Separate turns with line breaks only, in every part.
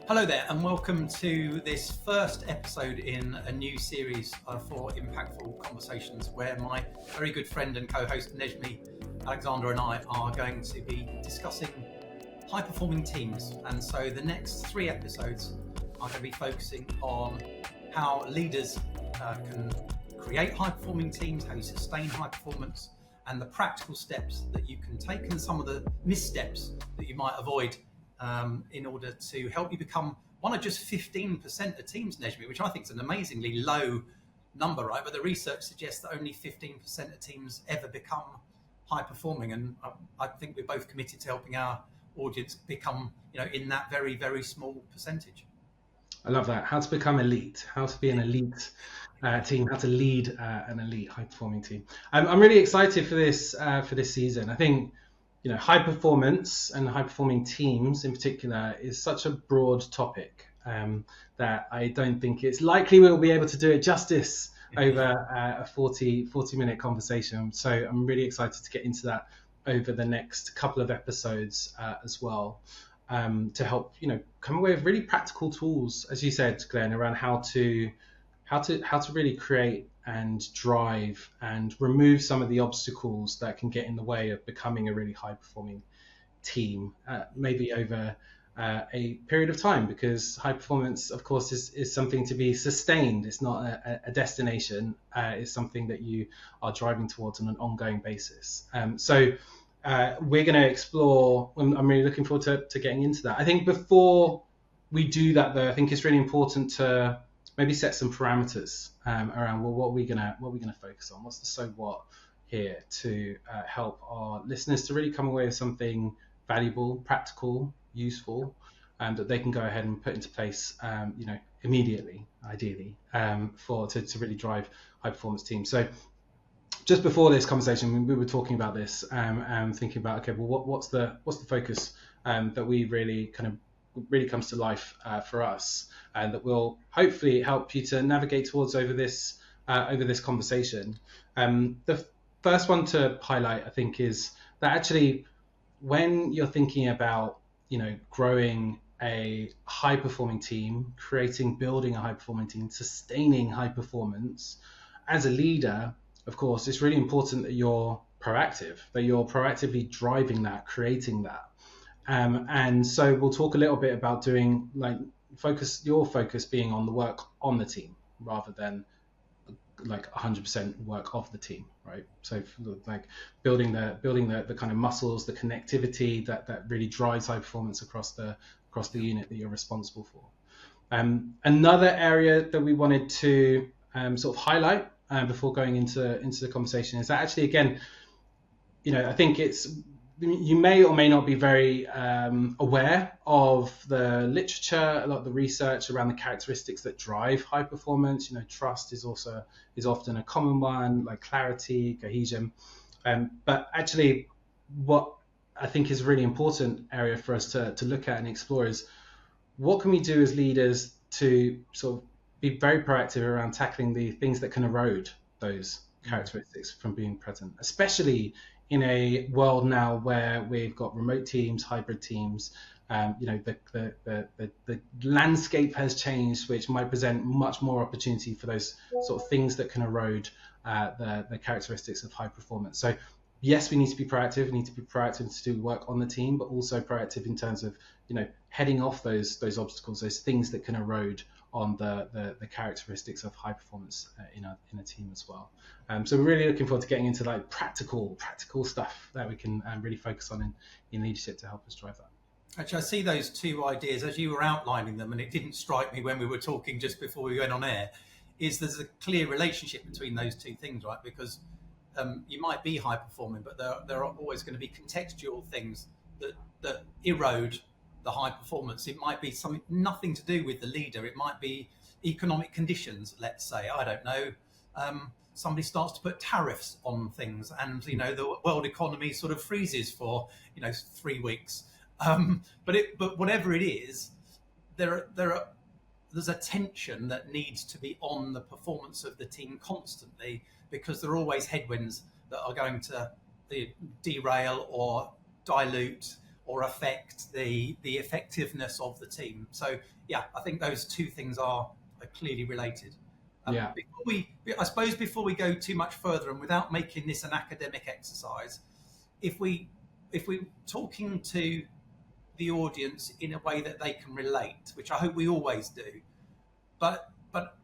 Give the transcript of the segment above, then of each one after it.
Hello there, and welcome to this first episode in a new series for Impactful Conversations, where my very good friend and co-host Nejmi, Alexander, and I are going to be discussing high-performing teams. And so the next 3 episodes are going to be focusing on how leaders can create high-performing teams, how you sustain high performance, and the practical steps that you can take, and some of the missteps that you might avoid in order to help you become one of just 15% of teams, Nejmi, which I think is an amazingly low number, right? But the research suggests that only 15% of teams ever become high performing. And I think we're both committed to helping our audience become, in that very, very small percentage.
I love that. How to become elite, how to be an elite team, how to lead an elite high performing team. I'm really excited for this season. I think, high performance and high performing teams in particular is such a broad topic that I don't think it's likely we'll be able to do it justice over a 40 minute conversation. So I'm really excited to get into that over the next couple of episodes as well, to help, come away with really practical tools, as you said, Glenn, around how to really create and drive and remove some of the obstacles that can get in the way of becoming a really high performing team, maybe over a period of time, because high performance, of course, is something to be sustained. It's not a destination. It's something that you are driving towards on an ongoing basis. So we're going to explore. I'm really looking forward to getting into that. I think before we do that, though, I think it's really important to maybe set some parameters around what we're gonna focus on. What's the so what here to help our listeners to really come away with something valuable, practical, useful, that they can go ahead and put into place, immediately, ideally, to really drive high performance teams. So just before this conversation, we were talking about this and thinking about, okay, well, what's the focus that we really comes to life for us, and that will hopefully help you to navigate towards over this conversation. The first one to highlight, I think, is that actually when you're thinking about growing a high performing team, building a high performing team, sustaining high performance, as a leader, of course, it's really important that you're proactive, that you're proactively driving that, creating that. And so we'll talk a little bit about doing your focus being on the work on the team rather than 100% work of the team, right? So building the kind of muscles, the connectivity that really drives high performance across the unit that you're responsible for. Another area that we wanted to sort of highlight before going into the conversation is that actually, again, I think you may or may not be very aware of the literature, a lot of the research around the characteristics that drive high performance. Trust is often a common one, like clarity, cohesion. But actually, what I think is a really important area for us to look at and explore is what can we do as leaders to sort of be very proactive around tackling the things that can erode those characteristics from being present, especially in a world now where we've got remote teams, hybrid teams. The landscape has changed, which might present much more opportunity for those sort of things that can erode the characteristics of high performance. So yes, we need to be proactive. We need to be proactive to do work on the team, but also proactive in terms of heading off those obstacles, those things that can erode on the characteristics of high performance in a team as well. So we're really looking forward to getting into practical stuff that we can really focus on in leadership to help us drive that.
Actually, I see those 2 ideas as you were outlining them, and it didn't strike me when we were talking just before we went on air, is there's a clear relationship between those 2 things, right? Because you might be high performing, but there are always going to be contextual things that erode the high performance. It might be nothing to do with the leader. It might be economic conditions, let's say. I don't know. Somebody starts to put tariffs on things, and the world economy sort of freezes for 3 weeks. But whatever it is, there's a tension that needs to be on the performance of the team constantly, because there are always headwinds that are going to derail or dilute or affect the effectiveness of the team. So yeah, I think those two things are clearly related.
Yeah.
I suppose before we go too much further, and without making this an academic exercise, if we're talking to the audience in a way that they can relate, which I hope we always do, but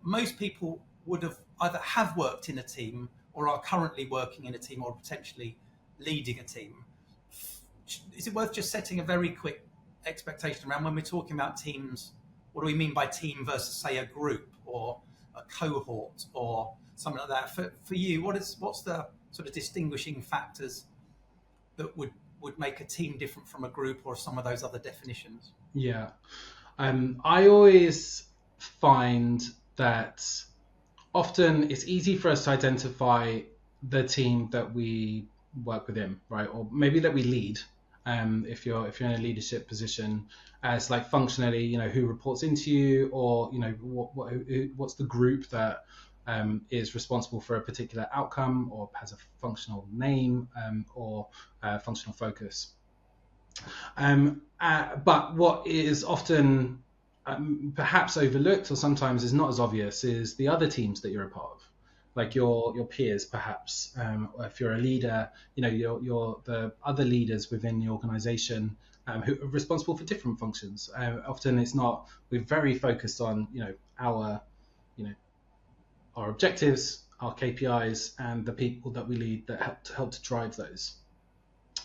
most people would have either have worked in a team or are currently working in a team or potentially leading a team. Is it worth just setting a very quick expectation around when we're talking about teams? What do we mean by team versus, say, a group or a cohort or something like that? For you, what's the sort of distinguishing factors that would make a team different from a group or some of those other definitions?
Yeah. I always find that often it's easy for us to identify the team that we work within, right? Or maybe that we lead. If you're in a leadership position, as like functionally, who reports into you, or what's the group that is responsible for a particular outcome, or has a functional name, or functional focus. But what is often perhaps overlooked, or sometimes is not as obvious, is the other teams that you're a part of, like your peers, perhaps. Or if you're a leader, you're the other leaders within the organisation who are responsible for different functions. Often it's not. We're very focused on our our objectives, our KPIs, and the people that we lead that help to drive those.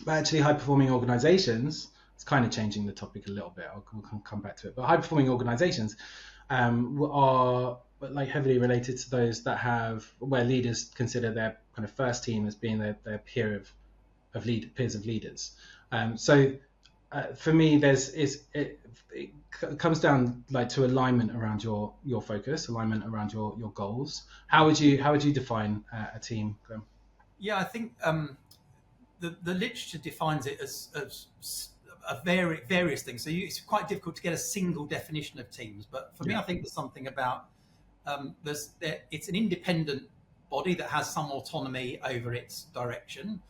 But actually, high-performing organizations, it's kind of changing the topic a little bit. We'll come back to it. But high-performing organizations are like heavily related to those that have, where leaders consider their kind of first team as being their peers of leaders. So for me, it comes down like to alignment around your focus, alignment around your goals. How would you define a team, Graham?
Yeah, I think the literature defines it as a various things. So it's quite difficult to get a single definition of teams. But for me, I think there's something about it's an independent body that has some autonomy over its direction.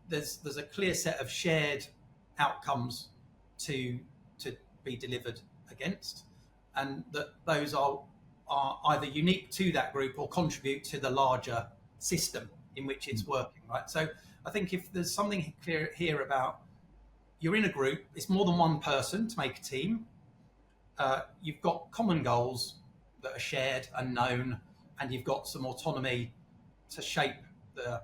There's a clear set of shared outcomes to be delivered against, and that those are either unique to that group or contribute to the larger system in which it's working, right? So I think if there's something clear here about you're in a group, it's more than one person to make a team. You've got common goals that are shared and known, and you've got some autonomy to shape the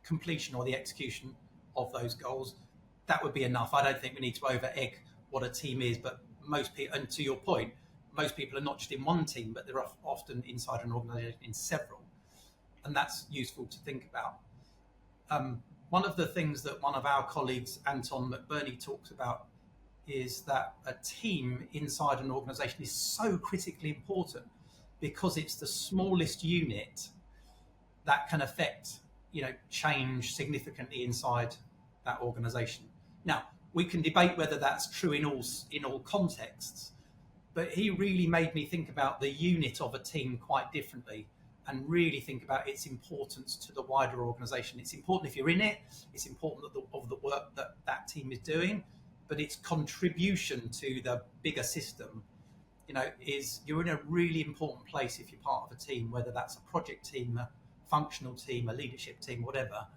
completion or the execution of those goals. That would be enough. I don't think we need to over egg what a team is, but most people, and to your point, most people are not just in one team, but they're often inside an organisation in several, and that's useful to think about. One of the things that one of our colleagues, Anton McBurney, talks about is that a team inside an organisation is so critically important because it's the smallest unit that can affect, change significantly inside that organisation. Now, we can debate whether that's true in all contexts, but he really made me think about the unit of a team quite differently and really think about its importance to the wider organisation. It's important if you're in it, it's important of the work that team is doing, but its contribution to the bigger system, is you're in a really important place if you're part of a team, whether that's a project team, a functional team, a leadership team, whatever.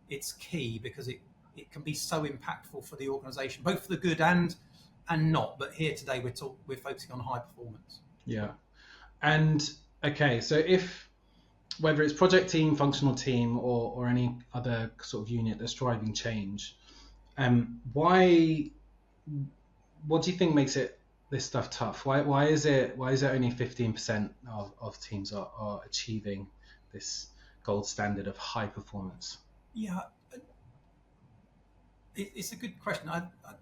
It's key because it can be so impactful for the organisation, both for the good and not. But here today we're focusing on high performance. Yeah.
And okay, so if whether it's project team, functional team, or any other sort of unit that's driving change, what do you think makes this stuff tough? Why is it only 15% of teams are achieving this gold standard of high performance?
Yeah, it's a good question.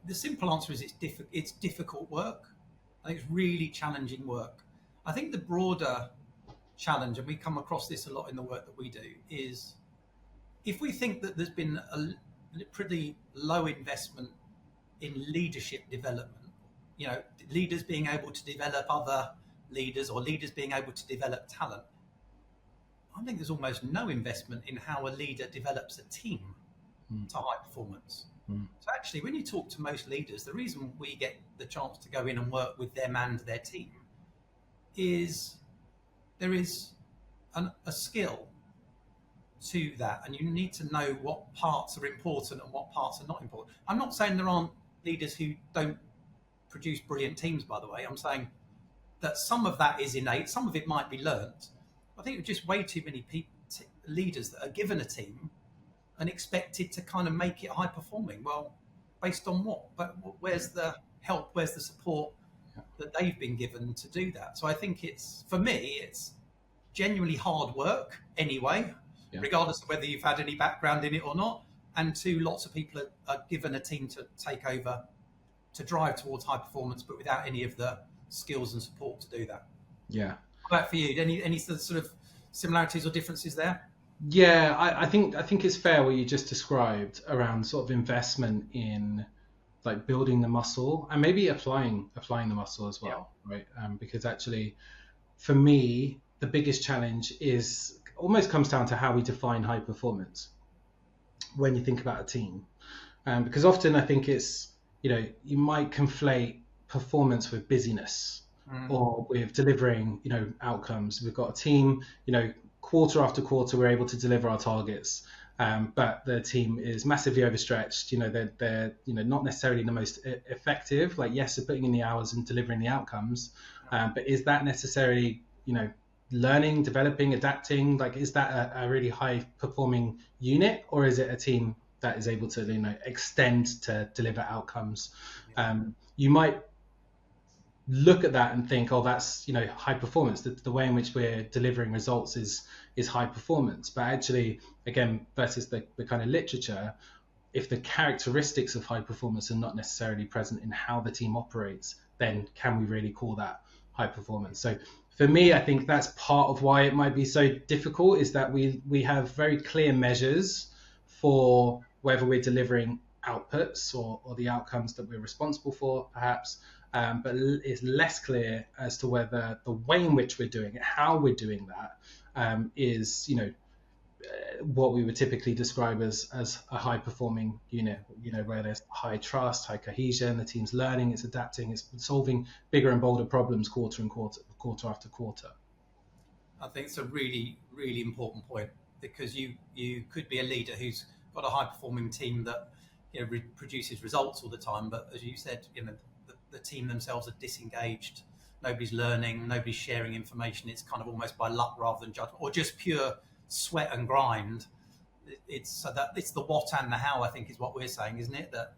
The simple answer is it's difficult work. I think it's really challenging work. I think the broader challenge, and we come across this a lot in the work that we do, is if we think that there's been a pretty low investment in leadership development, leaders being able to develop other leaders or leaders being able to develop talent, I think there's almost no investment in how a leader develops a team to high performance. So actually, when you talk to most leaders, the reason we get the chance to go in and work with them and their team is there is a skill to that, and you need to know what parts are important and what parts are not important. I'm not saying there aren't leaders who don't produce brilliant teams, by the way. I'm saying that some of that is innate, some of it might be learnt. I think there's just way too many leaders that are given a team and expected to kind of make it high performing. Well, based on what? But where's the help? Where's the support that they've been given to do that? So I think for me, it's genuinely hard work anyway, regardless of whether you've had any background in it or not. And two, lots of people are given a team to take over to drive towards high performance, but without any of the skills and support to do that.
Yeah.
How about for you? Any sort of similarities or differences there?
Yeah, I think it's fair what you just described around sort of investment in like building the muscle and maybe applying the muscle as well, right? Because actually, for me, the biggest challenge is almost comes down to how we define high performance when you think about a team, because often I think it's, you might conflate performance with busyness or with delivering, outcomes. We've got a team, quarter after quarter, we're able to deliver our targets. But the team is massively overstretched. They're not necessarily the most effective. Like, yes, they're putting in the hours and delivering the outcomes, but is that necessarily, learning, developing, adapting? Like, is that a really high performing unit, or is it a team that is able to, extend to deliver outcomes? You might look at that and think, oh, that's high performance. The way in which we're delivering results is high performance. But actually, again, versus the kind of literature, if the characteristics of high performance are not necessarily present in how the team operates, then can we really call that high performance? So for me, I think that's part of why it might be so difficult, is that we have very clear measures for whether we're delivering outputs or the outcomes that we're responsible for, perhaps. But it's less clear as to whether the way in which we're doing it, how we're doing that, is what we would typically describe as a high performing unit, where there's high trust, high cohesion, the team's learning, it's adapting, it's solving bigger and bolder problems quarter after quarter.
I think it's a really, really important point, because you could be a leader who's got a high performing team that produces results all the time, but as you said, the team themselves are disengaged. Nobody's learning, nobody's sharing information. It's kind of almost by luck rather than judgment, or just pure sweat and grind. It's the what and the how, I think, is what we're saying, isn't it? That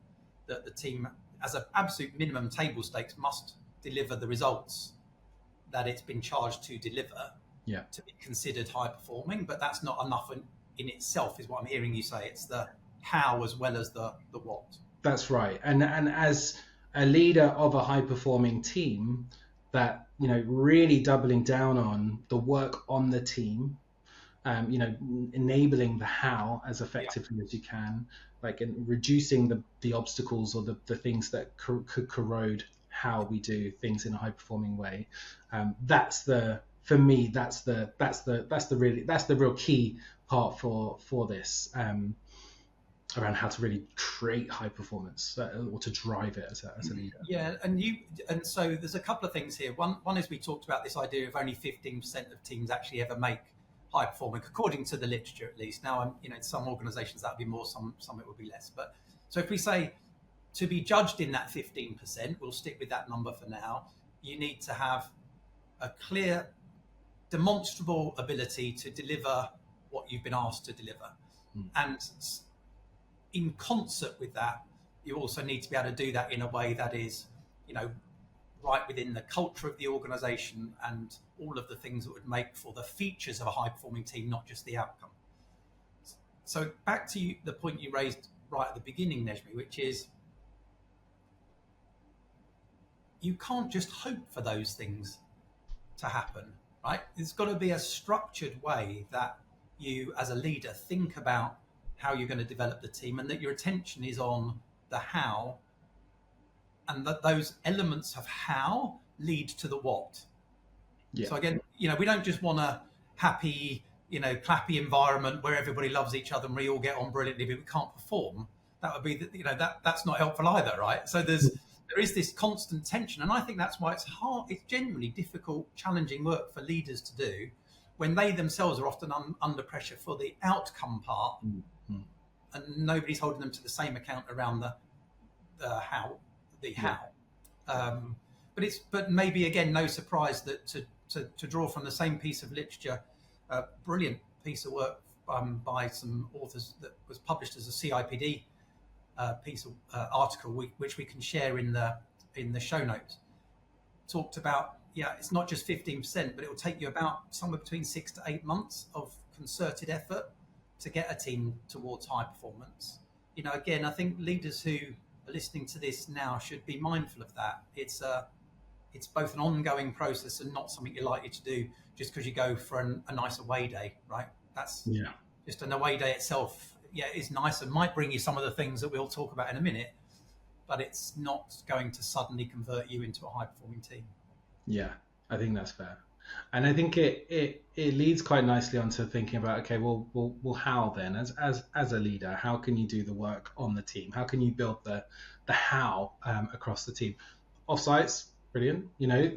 the team, as an absolute minimum table stakes, must deliver the results that it's been charged to deliver to be considered high performing. But that's not enough in itself, is what I'm hearing you say. It's the how as well as the what. That's
right. And as a leader of a high performing team, that really doubling down on the work on the team, enabling the how as effectively as you can, like reducing the obstacles or the things that could corrode how we do things in a high performing way. That's the real key part for this. Around how to really create high performance or to drive it as a leader.
Yeah, and so there's a couple of things here. One is we talked about this idea of only 15% of teams actually ever make high performing, according to the literature at least. Now, in some organisations that would be more, some it would be less. But so if we say to be judged in that 15%, we'll stick with that number for now. You need to have a clear, demonstrable ability to deliver what you've been asked to deliver, and in concert with that, you also need to be able to do that in a way that is, right within the culture of the organisation and all of the things that would make for the features of a high-performing team, not just the outcome. So back to the point you raised right at the beginning, Nejmi, which is you can't just hope for those things to happen, right? There's got to be a structured way that you, as a leader, think about how you're going to develop the team, and that your attention is on the how, and that those elements of how lead to the what. So again, we don't just want a happy, clappy environment where everybody loves each other and we all get on brilliantly, but we can't perform. that would be that's not helpful either, right? So there is this constant tension, and I think that's why it's hard. It's genuinely difficult, challenging work for leaders to do when they themselves are often under pressure for the outcome part, and nobody's holding them to the same account around the how. But maybe again, no surprise that to draw from the same piece of literature, a brilliant piece of work by some authors that was published as a CIPD piece of article, which we can share in the show notes, talked about it's not just 15%, but it will take you about somewhere between 6 to 8 months of concerted effort to get a team towards high performance. Again, I think leaders who are listening to this now should be mindful of that. It's both an ongoing process and not something you're likely to do just because you go for a nice away day, right? That's just an away day itself. Yeah, it's nice and might bring you some of the things that we'll talk about in a minute, but it's not going to suddenly convert you into a high-performing team.
Yeah, I think that's fair. And I think it leads quite nicely onto thinking about, okay, well, how then, as a leader, how can you do the work on the team? How can you build the how across the team? Offsites, brilliant.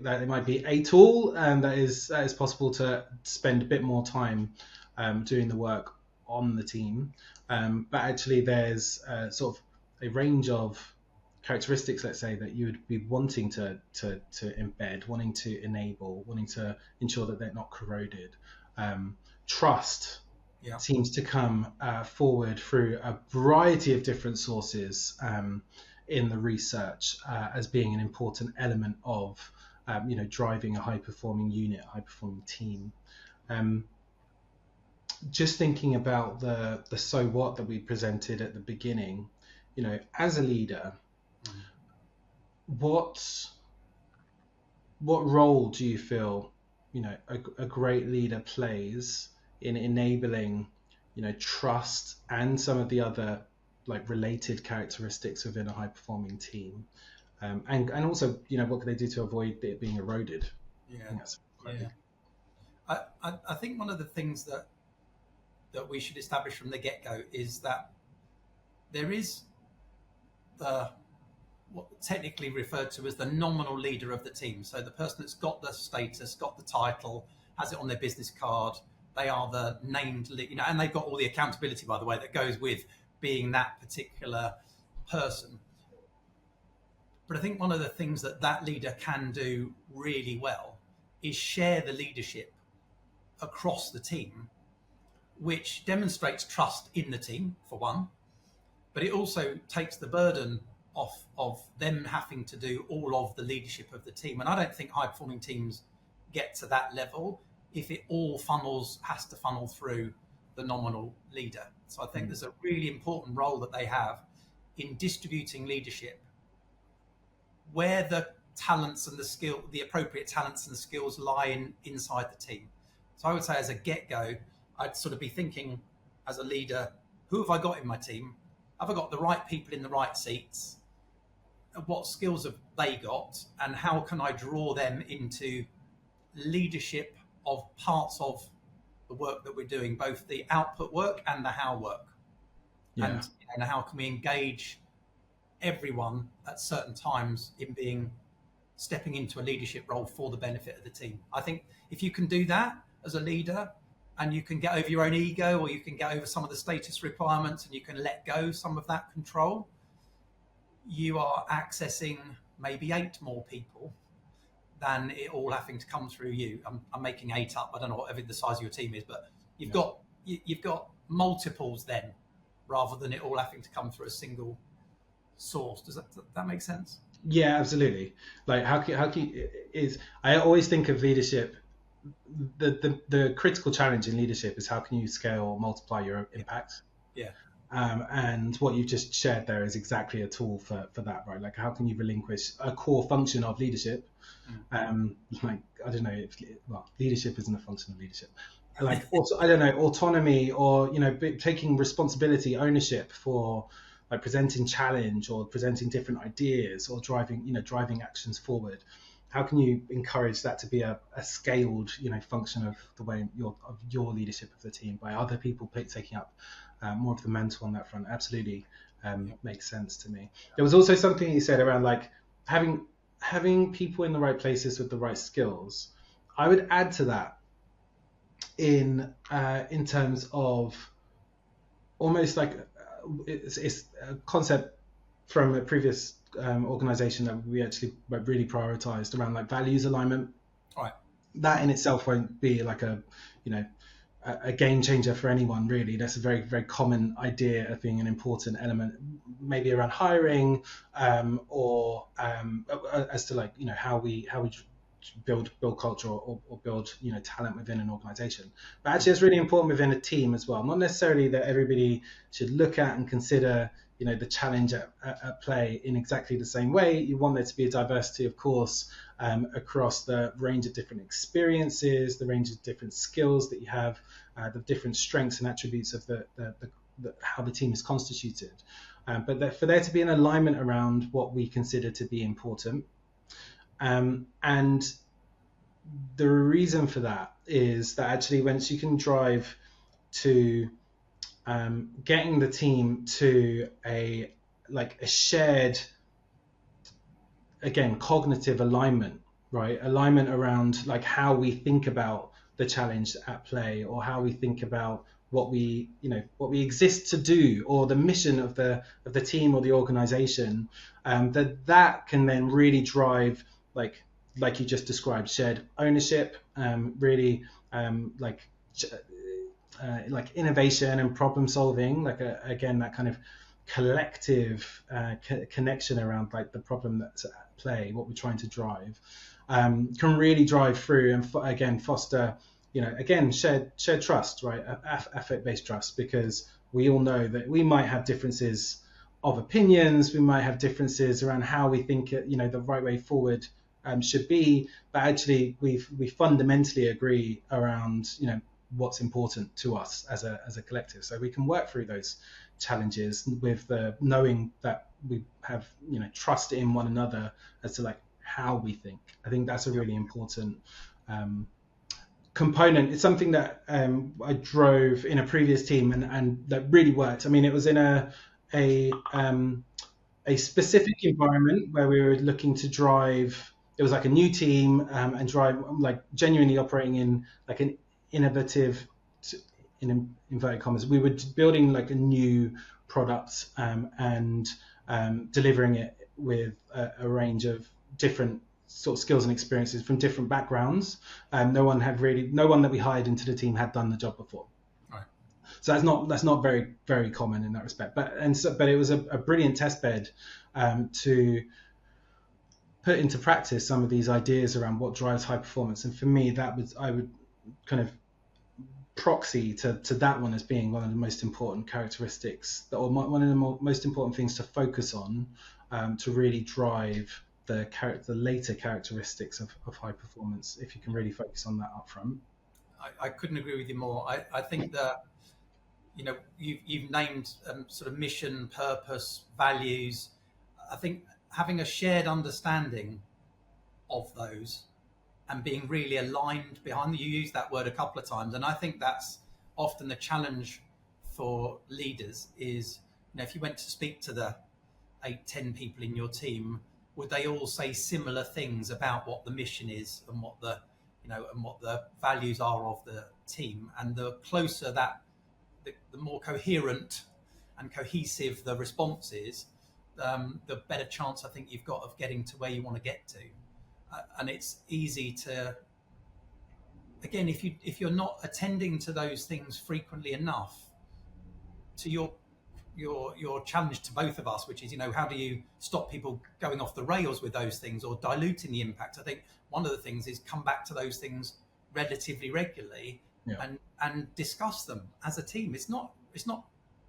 That it might be a tool, and that is possible to spend a bit more time doing the work on the team. But actually, there's sort of a range of characteristics, let's say, that you would be wanting to embed, wanting to enable, wanting to ensure that they're not corroded. Trust seems to come forward through a variety of different sources in the research as being an important element of driving a high-performing unit, high-performing team. Just thinking about the so what that we presented at the beginning, as a leader, what role do you feel a great leader plays in enabling trust and some of the other related characteristics within a high performing team, and also what can they do to avoid it being eroded?
I think one of the things that we should establish from the get-go is that there is what technically referred to as the nominal leader of the team. So the person that's got the status, got the title, has it on their business card, they are the named leader, and they've got all the accountability, by the way, that goes with being that particular person. But I think one of the things that leader can do really well is share the leadership across the team, which demonstrates trust in the team, for one, but it also takes the burden off of them having to do all of the leadership of the team. And I don't think high-performing teams get to that level if it all has to funnel through the nominal leader. So I think there's a really important role that they have in distributing leadership where the talents and the appropriate talents and skills lie inside the team. So I would say as a get-go, I'd sort of be thinking as a leader, who have I got in my team? Have I got the right people in the right seats? What skills have they got? And how can I draw them into leadership of parts of the work that we're doing, both the output work and the how work? And how can we engage everyone at certain times in stepping into a leadership role for the benefit of the team? I think if you can do that as a leader, and you can get over your own ego, or you can get over some of the status requirements, and you can let go some of that control, you are accessing maybe 8 more people than it all having to come through you. I'm making 8 up. I don't know whatever the size of your team is, but you've got multiples then, rather than it all having to come through a single source. Does that make sense?
Yeah, absolutely. I always think of leadership. The critical challenge in leadership is how can you scale or multiply your impact? And what you've just shared there is exactly a tool for that, right? How can you relinquish a core function of leadership? I don't know, leadership isn't a function of leadership. Also, I don't know, autonomy, or taking responsibility, ownership for presenting challenge or presenting different ideas or driving actions forward. How can you encourage that to be a scaled, function of the way of your leadership of the team by other people taking up more of the mantle on that front? Absolutely. makes sense to me. There was also something you said around like having people in the right places with the right skills. I would add to that in terms of almost like it's a concept from a previous organization that we actually really prioritized around like values alignment.
Right.
That in itself won't be like a game changer for anyone really. That's a very, very common idea of being an important element, maybe around hiring, or as to like how we build culture or build talent within an organization. But actually it's really important within a team as well. Not necessarily that everybody should look at and consider the challenge at play in exactly the same way. You want there to be a diversity, of course, across the range of different experiences, the range of different skills that you have, the different strengths and attributes of the how the team is constituted. But for there to be an alignment around what we consider to be important. And the reason for that is that actually once you can drive to getting the team to a shared, again, cognitive alignment, right? Alignment around like how we think about the challenge at play, or how we think about what we exist to do, or the mission of the team or the organization, that can then really drive like you just described, shared ownership, really like innovation and problem solving, again that kind of collective connection around like the problem that's at play, what we're trying to drive, can really drive through and again foster again shared trust, right? Affect-based trust, because we all know that we might have differences of opinions, we might have differences around how we think the right way forward should be, but actually we fundamentally agree around what's important to us as a collective, so we can work through those challenges with the knowing that we have trust in one another as to like how we think. I think that's a really important component. It's something that I drove in a previous team and that really worked. I mean, it was in a specific environment where we were looking to drive. It was like a new team and drive like genuinely operating in like an innovative, in inverted commas, we were building like a new product and delivering it with a range of different sort of skills and experiences from different backgrounds. No one that we hired into the team had done the job before.
Right.
So that's not very, very common in that respect. But it was a brilliant test bed to put into practice some of these ideas around what drives high performance. And for me, I would kind of proxy to that one as being one of the most important characteristics, or one of the most important things to focus on, to really drive the later characteristics of high performance, if you can really focus on that up front.
I couldn't agree with you more. I think that you've named sort of mission, purpose, values. I think having a shared understanding of those and being really aligned behind them. You use that word a couple of times, and I think that's often the challenge for leaders is, if you went to speak to the 8-10 people in your team, would they all say similar things about what the mission is and what the values are of the team? And the closer that, the more coherent and cohesive the response is, the better chance I think you've got of getting to where you want to get to. And it's easy to, again, if you're not attending to those things frequently enough, to your challenge to both of us, which is, how do you stop people going off the rails with those things or diluting the impact? I think one of the things is come back to those things relatively regularly, and discuss them as a team. It's not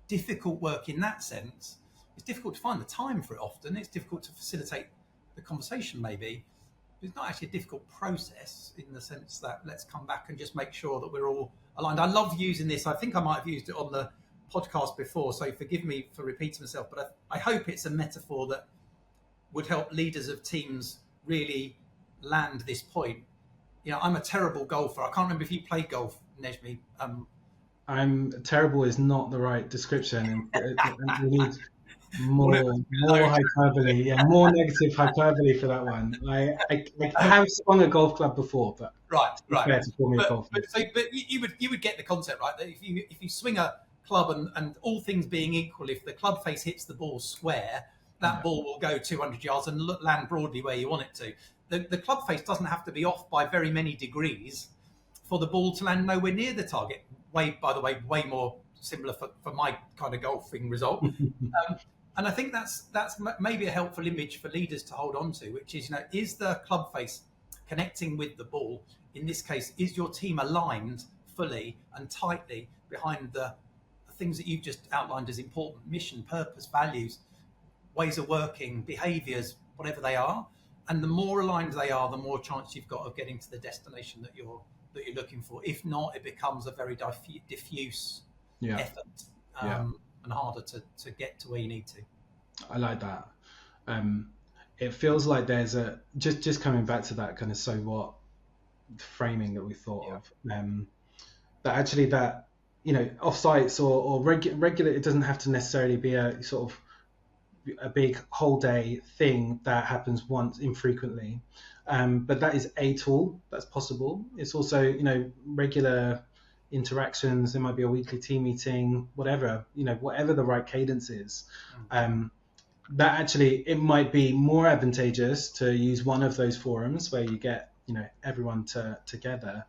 difficult work in that sense. It's difficult to find the time for it often. It's difficult to facilitate the conversation maybe. It's not actually a difficult process in the sense that let's come back and just make sure that we're all aligned. I love using this. I think I might have used it on the podcast before, so forgive me for repeating myself, but I hope it's a metaphor that would help leaders of teams really land this point. I'm a terrible golfer. I can't remember if you played golf, Nejmi.
I'm terrible is not the right description. And More hyperbole, yeah, more negative hyperbole for that one. I have swung a golf club before, but
Right,
it's
right.
fair to call me a golfer.
But you would get the concept, right? That if you swing a club and all things being equal, if the club face hits the ball square, that ball will go 200 yards and land broadly where you want it to. The club face doesn't have to be off by very many degrees for the ball to land nowhere near the target. By the way, way more similar for my kind of golfing result. And I think that's maybe a helpful image for leaders to hold on to, which is, is the club face connecting with the ball? In this case, is your team aligned fully and tightly behind the things that you've just outlined as important: mission, purpose, values, ways of working, behaviours, whatever they are? And the more aligned they are, the more chance you've got of getting to the destination that you're looking for. If not, it becomes a very diffuse effort. And harder to get to where you need to.
I like that. It feels like there's a just coming back to that kind of so what framing that we thought of. That actually that offsites or regular. It doesn't have to necessarily be a sort of a big whole day thing that happens once infrequently, but that is a tool that's possible. It's also regular interactions. There might be a weekly team meeting, whatever the right cadence is. That actually it might be more advantageous to use one of those forums where you get everyone together,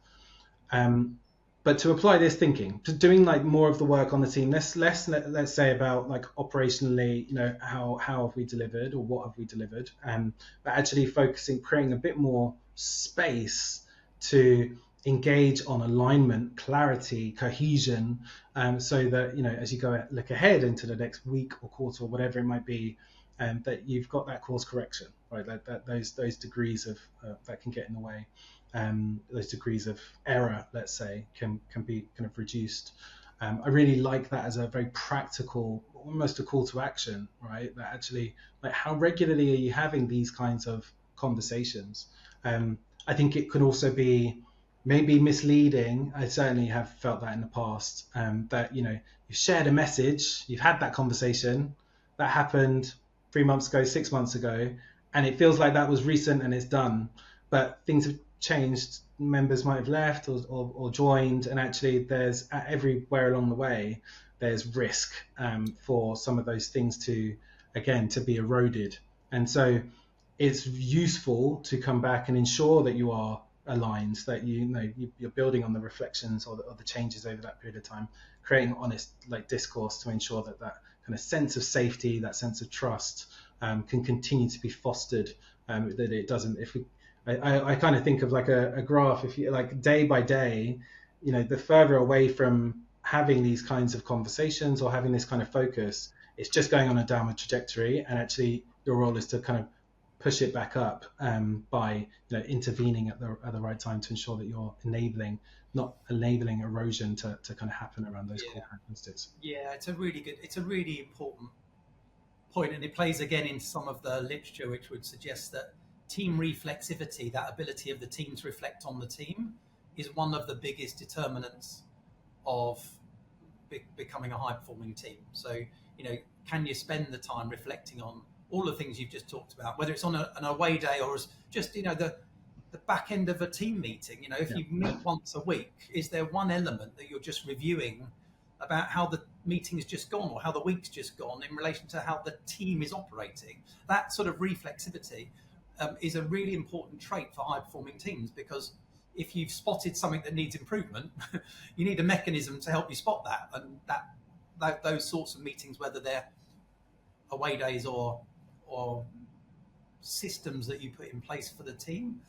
but to apply this thinking to doing like more of the work on the team, let's say about like operationally, how have we delivered or what have we delivered, but actually creating a bit more space to engage on alignment, clarity, cohesion, so that as you look ahead into the next week or quarter or whatever it might be, that you've got that course correction, right? That those degrees of that can get in the way, those degrees of error, let's say, can be kind of reduced. I really like that as a very practical, almost a call to action, right? That actually, like, how regularly are you having these kinds of conversations? I think it could also be maybe misleading. I certainly have felt that in the past, that you've shared a message, you've had that conversation that happened 3 months ago, 6 months ago, and it feels like that was recent and it's done, but things have changed. Members might have left or joined, and actually there's everywhere along the way there's risk for some of those things to be eroded. And so it's useful to come back and ensure that you are aligned, that you're building on the reflections or the changes over that period of time, creating honest discourse to ensure that kind of sense of safety, that sense of trust, can continue to be fostered, that it doesn't. I kind of think of like a graph. If you like day by day, the further away from having these kinds of conversations or having this kind of focus, it's just going on a downward trajectory, and actually your role is to kind of push it back up, by intervening at the right time to ensure that you're not enabling erosion to kind of happen around those core characteristics.
Yeah, it's a really important point, and it plays again in some of the literature which would suggest that team reflexivity, that ability of the team to reflect on the team, is one of the biggest determinants of becoming a high performing team. So can you spend the time reflecting on all the things you've just talked about, whether it's on an away day or as just the back end of a team meeting? If you meet once a week, is there one element that you're just reviewing about how the meeting has just gone or how the week's just gone in relation to how the team is operating? That sort of reflexivity is a really important trait for high performing teams, because if you've spotted something that needs improvement, you need a mechanism to help you spot that. And those sorts of meetings, whether they're away days or systems that you put in place for the team,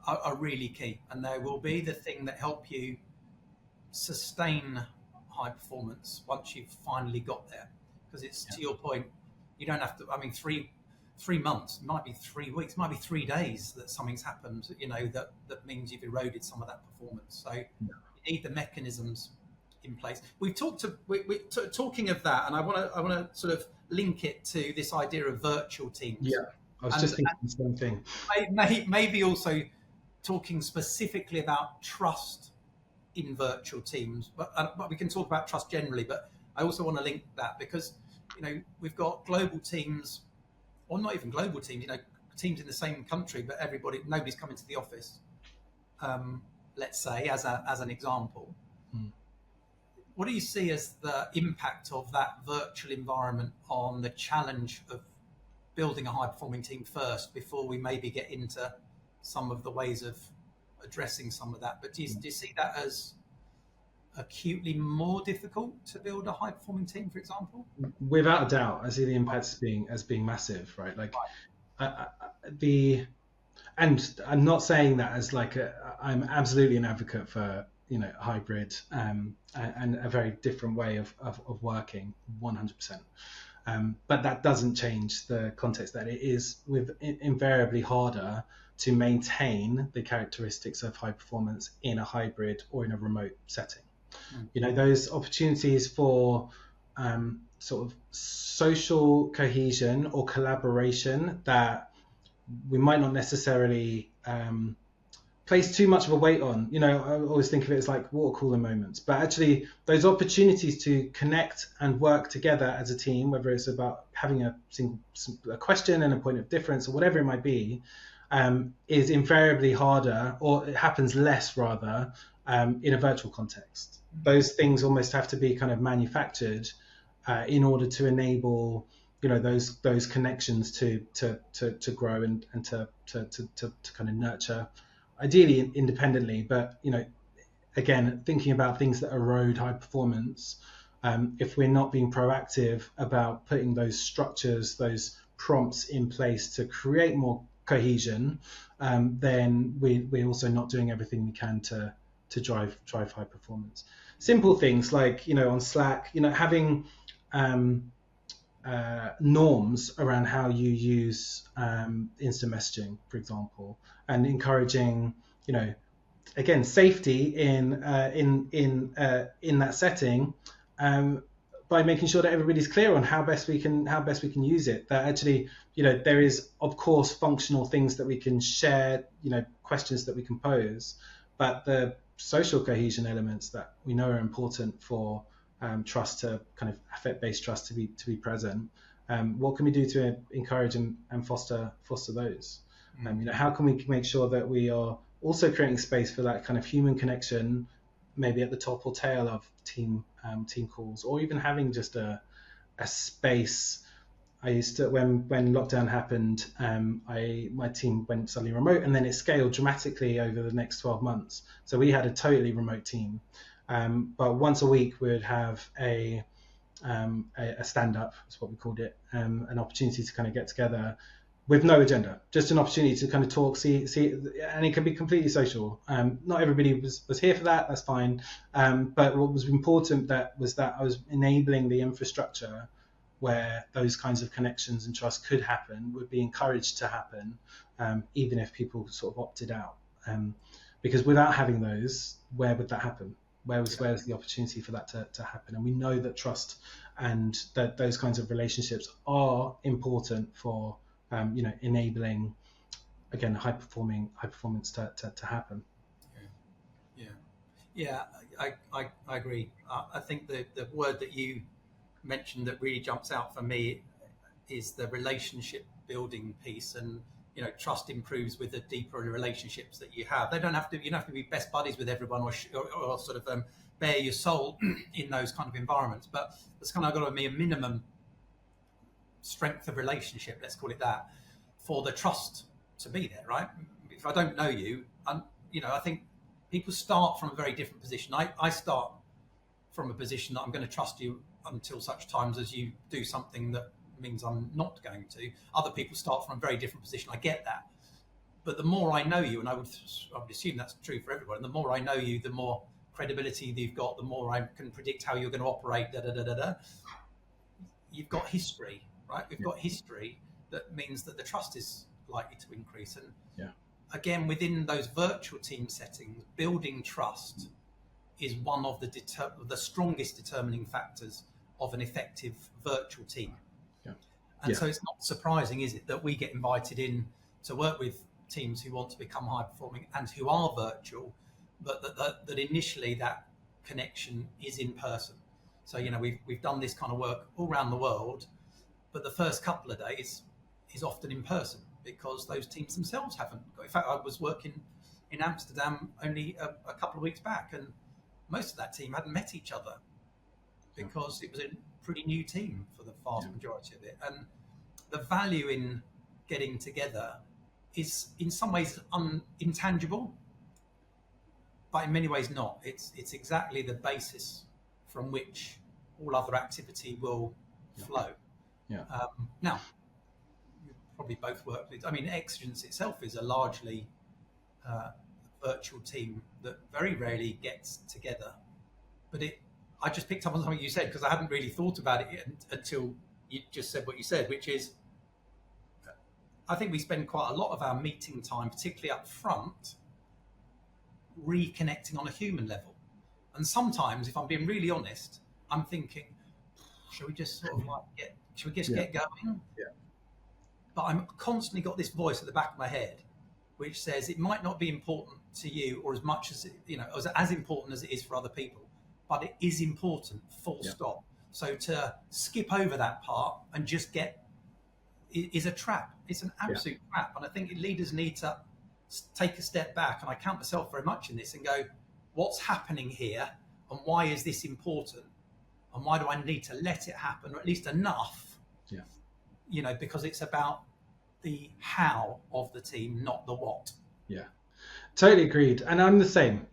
are really key, and they will be the thing that help you sustain high performance once you've finally got there. Because it's to your point, you don't have to. I mean, 3 months, it might be 3 weeks, it might be 3 days that something's happened. That means you've eroded some of that performance. So you need the mechanisms in place. We're talking of that, and I want to sort of link it to this idea of virtual teams.
Yeah, I was just thinking the same thing.
Maybe also talking specifically about trust in virtual teams, but we can talk about trust generally. But I also want to link that, because we've got global teams, or not even global teams, teams in the same country, but nobody's coming to the office. Let's say, as an example, what do you see as the impact of that virtual environment on the challenge of building a high-performing team first, before we maybe get into some of the ways of addressing some of that? But do you see that as acutely more difficult to build a high-performing team, for example?
Without a doubt, I see the impact as being massive, right? Like, and I'm not saying that as like I'm absolutely an advocate for hybrid and a very different way of working, 100%. But that doesn't change the context that it is invariably harder to maintain the characteristics of high performance in a hybrid or in a remote setting. Those opportunities for sort of social cohesion or collaboration that we might not necessarily place too much of a weight on. I always think of it as like water cooler moments, but actually those opportunities to connect and work together as a team, whether it's about having a question and a point of difference or whatever it might be, is invariably harder, or it happens less rather, in a virtual context. Those things almost have to be kind of manufactured in order to enable those connections to grow and to kind of nurture, ideally independently. But again, thinking about things that erode high performance, if we're not being proactive about putting those structures, those prompts in place to create more cohesion, then we're also not doing everything we can to drive high performance. Simple things like on Slack, having norms around how you use instant messaging, for example, and encouraging again safety in that setting, by making sure that everybody's clear on how best we can use it. That actually there is of course functional things that we can share, questions that we can pose, but the social cohesion elements that we know are important for trust, to kind of affect-based trust to be present. What can we do to encourage and foster those? How can we make sure that we are also creating space for that kind of human connection, maybe at the top or tail of team calls, or even having just a space. I used to, when lockdown happened, my team went suddenly remote, and then it scaled dramatically over the next 12 months. So we had a totally remote team. But once a week we would have a stand-up, is what we called it, an opportunity to kind of get together with no agenda, just an opportunity to kind of talk, see, and it can be completely social. Not everybody was here for that, that's fine. But what was important was that I was enabling the infrastructure where those kinds of connections and trust could happen, would be encouraged to happen, even if people sort of opted out. Because without having those, where would that happen? Where's the opportunity for that to happen? And we know that trust and that those kinds of relationships are important for enabling, again, high performance to happen.
Yeah, I agree. I think the word that you mentioned that really jumps out for me is the relationship building piece. And trust improves with the deeper relationships that you have. You don't have to be best buddies with everyone, or sort of bare your soul in those kind of environments. But there's kind of got to be a minimum strength of relationship, let's call it that, for the trust to be there, right? If I don't know you, I think people start from a very different position. I start from a position that I'm going to trust you until such times as you do something that means I'm not going to. Other people start from a very different position. I get that. But the more I know you, and I would assume that's true for everyone, the more I know you, the more credibility you've got, the more I can predict how you're going to operate, You've got history, right? We've got history that means that the trust is likely to increase. And again, within those virtual team settings, building trust is one of the strongest determining factors of an effective virtual team. And so it's not surprising, is it, that we get invited in to work with teams who want to become high performing and who are virtual, but that initially that connection is in person. So we've done this kind of work all around the world, but the first couple of days is often in person because those teams themselves haven't got. In fact, I was working in Amsterdam only a couple of weeks back, and most of that team hadn't met each other because it was a pretty new team for the vast majority of it. And the value in getting together is in some ways intangible, but in many ways not. It's exactly the basis from which all other activity will flow.
Yeah.
Now, you probably both work with. I mean, Exigence itself is a largely virtual team that very rarely gets together. But I just picked up on something you said because I hadn't really thought about it until you just said what you said, which is I think we spend quite a lot of our meeting time, particularly up front, reconnecting on a human level. And sometimes, if I'm being really honest, I'm thinking, should we just sort of get going?
Yeah.
But I'm constantly got this voice at the back of my head, which says it might not be important to you or as much as, as important as it is for other people, but it is important, full stop. So to skip over that part and just is a trap. It's an absolute trap. And I think leaders need to take a step back, and I count myself very much in this, and go, what's happening here and why is this important? And why do I need to let it happen, or at least enough, because it's about the how of the team, not the what.
Yeah, totally agreed. And I'm the same.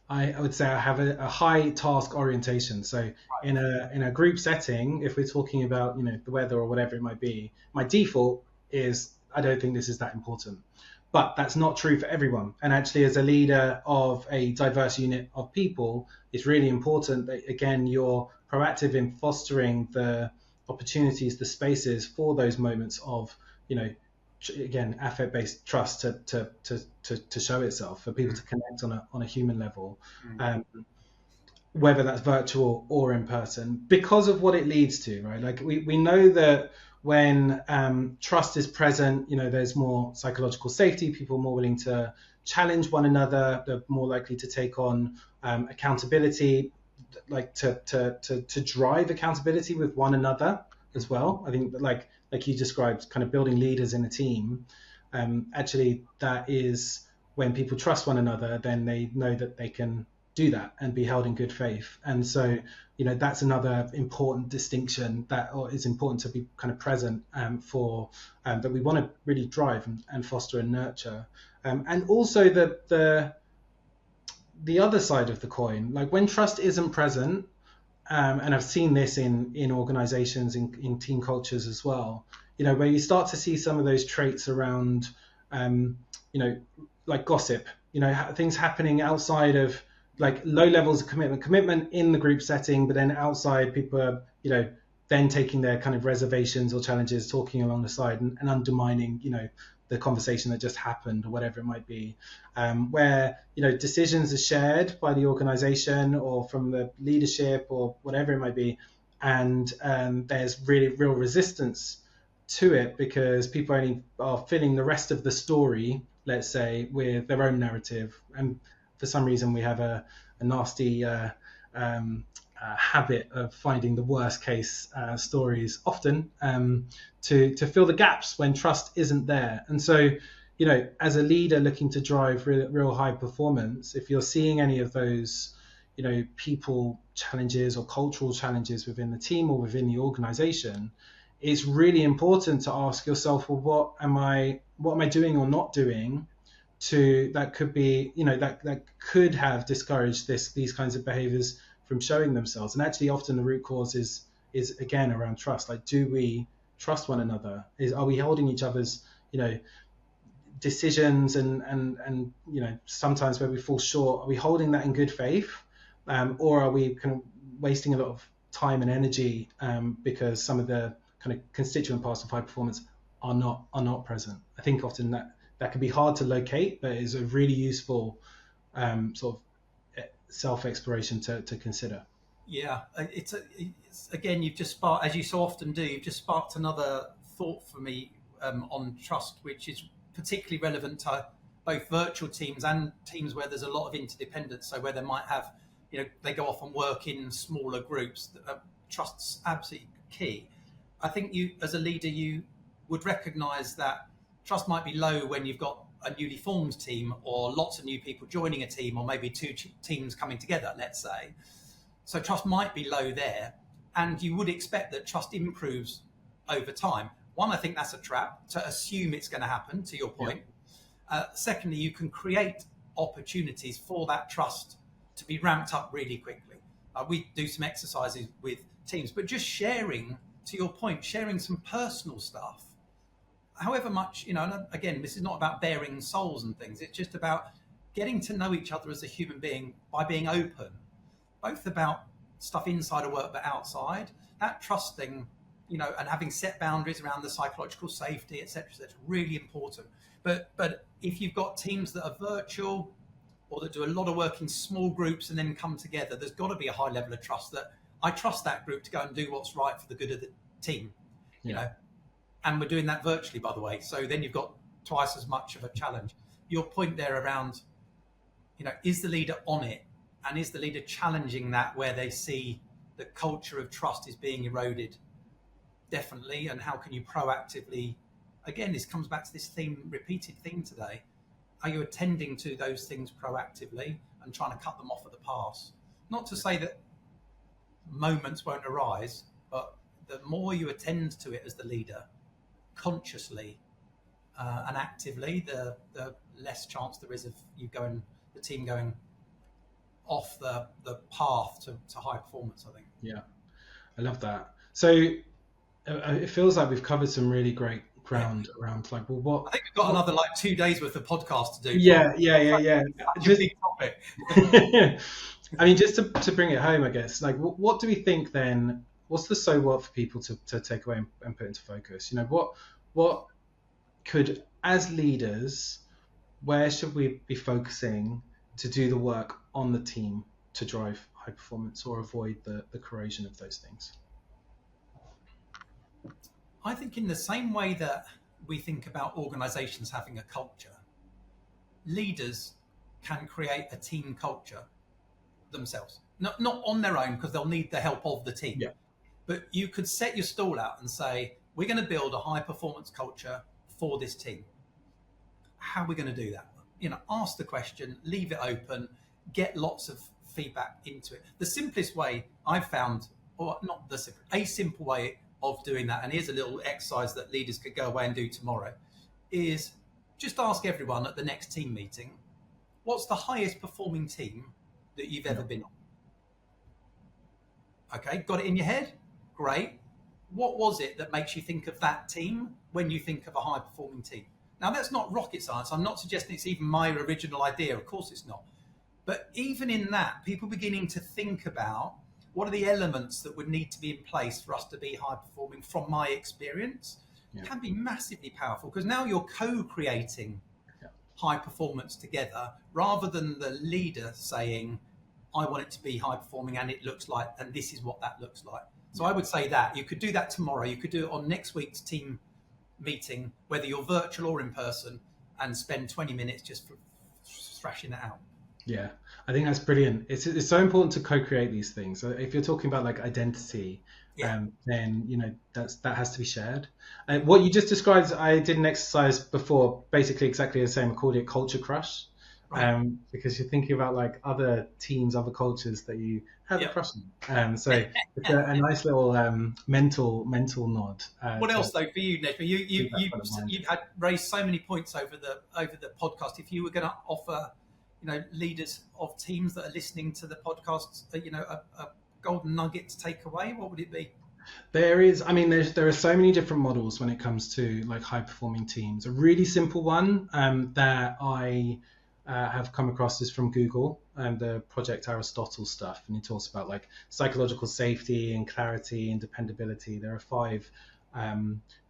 I would say I have a high task orientation. So in a group setting, if we're talking about the weather or whatever it might be, my default is I don't think this is that important. But that's not true for everyone. And actually, as a leader of a diverse unit of people, it's really important that, again, you're proactive in fostering the opportunities, the spaces for those moments of, again, affect-based trust to show itself, for people to connect on a human level, whether that's virtual or in person, because of what it leads to, right? Like we know that when trust is present, there's more psychological safety, people are more willing to challenge one another, they're more likely to take on accountability, like to drive accountability with one another as well. I think that like you described, kind of building leaders in a team, actually that is when people trust one another, then they know that they can do that and be held in good faith. And so, that's another important distinction that is important to be kind of present for that we want to really drive and foster and nurture. And also the other side of the coin, like when trust isn't present, and I've seen this in organizations, in team cultures as well, where you start to see some of those traits around, like gossip, things happening outside of, like low levels of commitment in the group setting, but then outside people are, then taking their kind of reservations or challenges, talking along the side and undermining, the conversation that just happened or whatever it might be, where, decisions are shared by the organization or from the leadership or whatever it might be. And there's really real resistance to it because people only are filling the rest of the story, let's say, with their own narrative. And for some reason, we have a nasty habit of finding the worst case stories often to fill the gaps when trust isn't there. And so, as a leader looking to drive real high performance, if you're seeing any of those, people challenges or cultural challenges within the team or within the organization, it's really important to ask yourself, well, what am I doing or not doing that could be, that could have discouraged these kinds of behaviors from showing themselves. And actually often the root cause is again around trust. Like, do we trust one another? Are we holding each other's, decisions and sometimes where we fall short, are we holding that in good faith? Or are we kind of wasting a lot of time and energy because some of the kind of constituent parts of high performance are not present? I think often that can be hard to locate, but is a really useful sort of self-exploration to consider.
Yeah, it's again, you've just sparked, as you so often do, you've just sparked another thought for me on trust, which is particularly relevant to both virtual teams and teams where there's a lot of interdependence. So where there might have they go off and work in smaller groups. Trust's absolutely key. I think you, as a leader, you would recognise that trust might be low when you've got a newly formed team or lots of new people joining a team, or maybe two teams coming together, let's say. So trust might be low there, and you would expect that trust improves over time. One, I think that's a trap to assume it's going to happen, to your point. Secondly, you can create opportunities for that trust to be ramped up really quickly. We do some exercises with teams, but just sharing, to your point, sharing some personal stuff, however much, and again, this is not about bearing souls and things. It's just about getting to know each other as a human being by being open, both about stuff inside of work, but outside. That trusting, and having set boundaries around the psychological safety, etc., really important. But if you've got teams that are virtual or that do a lot of work in small groups and then come together, there's got to be a high level of trust that I trust that group to go and do what's right for the good of the team, and we're doing that virtually, by the way. So then you've got twice as much of a challenge. Your point there around, is the leader on it, and is the leader challenging that where they see the culture of trust is being eroded? Definitely. And how can you proactively, again, this comes back to this repeated theme today. Are you attending to those things proactively and trying to cut them off at the pass? Not to say that moments won't arise, but the more you attend to it as the leader, consciously and actively, the less chance there is of the team going off the path to high performance, I think.
Yeah, I love that. So it feels like we've covered some really great ground around what
I think we've got another 2 days worth of podcast to do.
Yeah.
Just big topic.
I mean, just to bring it home, I guess, what do we think then? What's the so what for people to take away and put into focus? What could, as leaders, where should we be focusing to do the work on the team to drive high performance or avoid the corrosion of those things?
I think in the same way that we think about organizations having a culture, leaders can create a team culture themselves. Not on their own, because they'll need the help of the team.
Yeah.
But you could set your stall out and say, we're going to build a high performance culture for this team. How are we going to do that? Ask the question, leave it open, get lots of feedback into it. The simplest way I've found, or not the simple, a simple way of doing that, and here's a little exercise that leaders could go away and do tomorrow, is just ask everyone at the next team meeting, what's the highest performing team that you've ever been on? Okay, got it in your head? Great. What was it that makes you think of that team when you think of a high performing team? Now, that's not rocket science. I'm not suggesting it's even my original idea. Of course it's not. But even in that, people beginning to think about what are the elements that would need to be in place for us to be high performing from my experience can be massively powerful, because now you're co-creating high performance together, rather than the leader saying, I want it to be high performing and it looks like, and this is what that looks like. So I would say that you could do that tomorrow. You could do it on next week's team meeting, whether you're virtual or in person, and spend 20 minutes just thrashing that out.
Yeah, I think that's brilliant. It's so important to co-create these things. So if you're talking about identity, then that has to be shared. And what you just described, I did an exercise before, basically exactly the same. I called it culture crush, because you're thinking about other teams, other cultures that you have a crush on. So it's a nice little mental nod.
What else though for you, Nejmi? You've had raised so many points over the podcast. If you were going to offer, leaders of teams that are listening to the podcast, a golden nugget to take away, what would it be?
There are so many different models when it comes to high performing teams. A really simple one that I have come across is from Google, the Project Aristotle stuff, and he talks about psychological safety and clarity and dependability. There are 5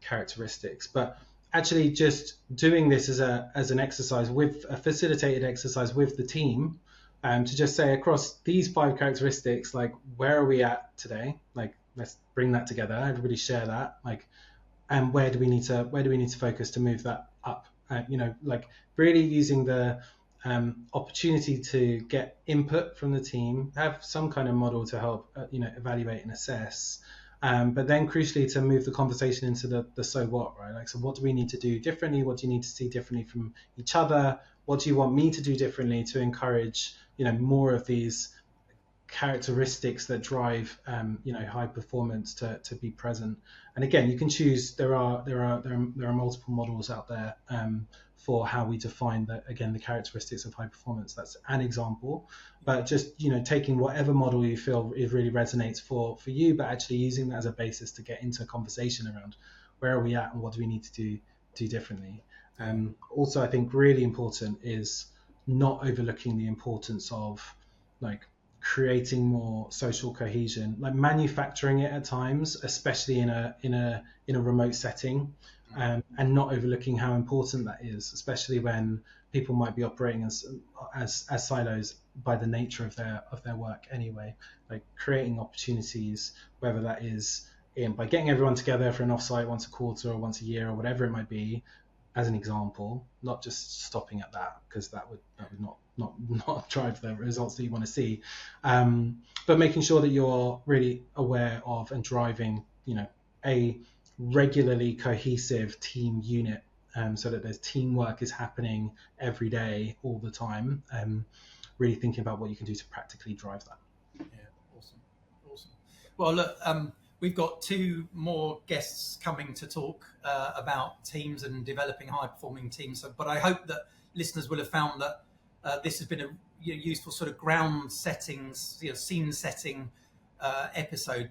characteristics, but actually just doing this as an exercise, with a facilitated exercise with the team, to just say across these 5 characteristics, where are we at today? Let's bring that together. Everybody share that. And where do we need to focus to move that up? Really using the opportunity to get input from the team, have some kind of model to help evaluate and assess, but then crucially to move the conversation into the so what, right? Like, so what do we need to do differently? What do you need to see differently from each other? What do you want me to do differently to encourage more of these characteristics that drive high performance to be present? And again, you can choose. There are multiple models out there for how we define the characteristics of high performance. That's an example, but just taking whatever model you feel it really resonates for you, but actually using that as a basis to get into a conversation around where are we at and what do we need to do differently. Also, I think really important is not overlooking the importance of creating more social cohesion, like manufacturing it at times, especially in a remote setting, and not overlooking how important that is, especially when people might be operating as silos by the nature of their work anyway. Like creating opportunities, whether that is by getting everyone together for an offsite once a quarter or once a year or whatever it might be, as an example, not just stopping at that, because that would not drive the results that you want to see, but making sure that you're really aware of and driving a regularly cohesive team unit, so that there's teamwork is happening every day all the time, really thinking about what you can do to practically drive that.
Yeah, awesome. Well, look, we've got 2 more guests coming to talk about teams and developing high-performing teams. But I hope that listeners will have found that this has been a useful sort of ground settings, scene-setting episode,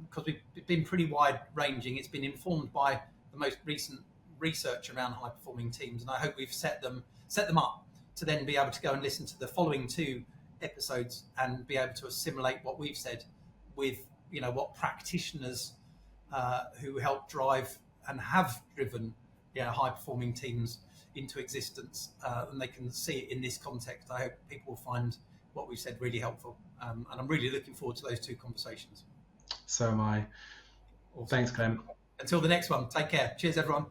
because we've been pretty wide-ranging. It's been informed by the most recent research around high-performing teams, and I hope we've set them up to then be able to go and listen to the following 2 episodes and be able to assimilate what we've said with what practitioners who help drive and have driven high performing teams into existence, and they can see it in this context. I hope people will find what we've said really helpful, and I'm really looking forward to those 2 conversations.
So am I. Awesome. Thanks, Clem.
Until the next one, take care. Cheers, everyone.